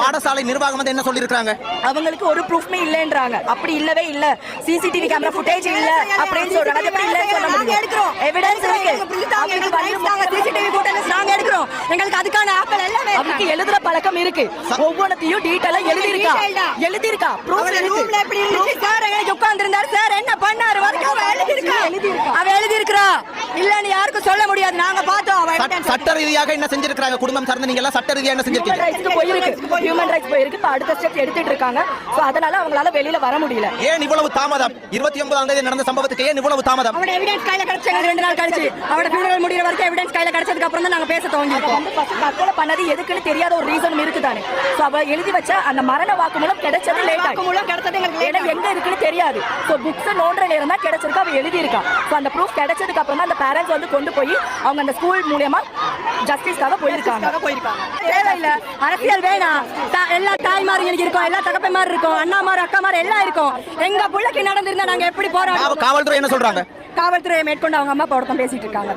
பாடசாலை நிர்வாகம் வந்து என்ன சொல்லிருக்காங்க? அவங்களுக்கு ஒரு ப்ரூஃப்மே இல்லன்றாங்க. அப்படி இல்லவே இல்ல, சிசிடிவி கேமரா ஃபுட்டேஜ் இல்ல அப்படின்னு சொல்றாங்க. அது எப்படி இல்லன்னு சொல்ல முடியும்? எடுக்கிறோம், எவிடன்ஸ் இருக்கு. அவங்களுக்கு வந்துட்டாங்க சிசிடிவி ஃபுட்டேஜ் நாங்க எடுக்கிறோம். எங்களுக்கு அதுக்கான ஆட்கள் எல்லாமே அவங்களுக்கு எழுதுற பழக்கம் இருக்கு. ஒவ்வொருத்தையும் டீடைலா எழுதி இருக்கா ப்ரூஃப் ரூம்ல எப்படி இருந்துச்சு சார்? எங்க உட்கார்ந்து இருந்தார் சார், என்ன பண்ணாரு வரைக்கும் அவ எழுதி இருக்கா இல்லன்னு யாருக்கும் சொல்ல முடியாது. நாங்க பார்த்தோம். சட்ட ரீதியாக என்ன செஞ்சிருக்காங்க? குடும்பம் சார்ந்து நீங்க எல்லாம் சட்ட ரீதியாக என்ன செஞ்சிருக்கீங்க? ஹியூமன் ரைட்ஸ் போயிருக்கு. இப்ப அடுத்த ஸ்டெப் எடுத்துட்டு இருக்காங்க. சோ அதனால அவங்களால வெளியில வர முடியல. ஏன் இவ்வளவு தாமதம்? 29ஆம் தேதி நடந்த சம்பவத்துக்கு ஏன் இவ்வளவு தாமதம்? அவட எவிடன்ஸ் கையில கிடைச்சங்க 2 நாள் கழிச்சு. அவட ஃபியூனரல் முடியற வரைக்கும் எவிடன்ஸ் கையில கிடைச்சதுக்கு அப்புறம் தான் நாங்க பேச துவங்கிட்டோம். தற்கொலை பண்ணது எதுக்குன்னு தெரியாத ஒரு ரீசன் இருக்குதானே. சோ அவ எழுதி வச்ச அந்த மரண வாக்குமூலம் கிடைச்சது லேட் ஆகும். வாக்குமூலம் கிடைச்சது எங்களுக்கு எங்க இருக்குன்னு தெரியாது. சோ புக்ஸ் நோண்ற நேரம் தான் கிடைச்சிருக்கு. அவ எழுதி இருக்கா. சோ அந்த ப்ரூஃப் கிடைச்சதுக்கு அப்புறம் தான் அந்த பேரண்ட்ஸ் வந்து கொண்டு போய் அவங்க அந்த ஸ்கூல் மூலமா ஜஸ்டிஸ்க்காக போயிருக்காங்க. தேவையில்ல அரசியல் வேணாம். எல்லா தாய்மார்களுக்கு இருக்கும், எல்லா தகப்பமார் இருக்கும், அண்ணாமார் அக்காமார் எல்லாம் இருக்கும். எங்க பிள்ளைக்கு நடந்திருந்தா நாங்க எப்படி போறோம்? காவல்துறை என்ன சொல்றாங்க? காவல்துறையை மேற்கொண்டு அவங்க அம்மா அப்பா பேசிட்டு இருக்காங்க.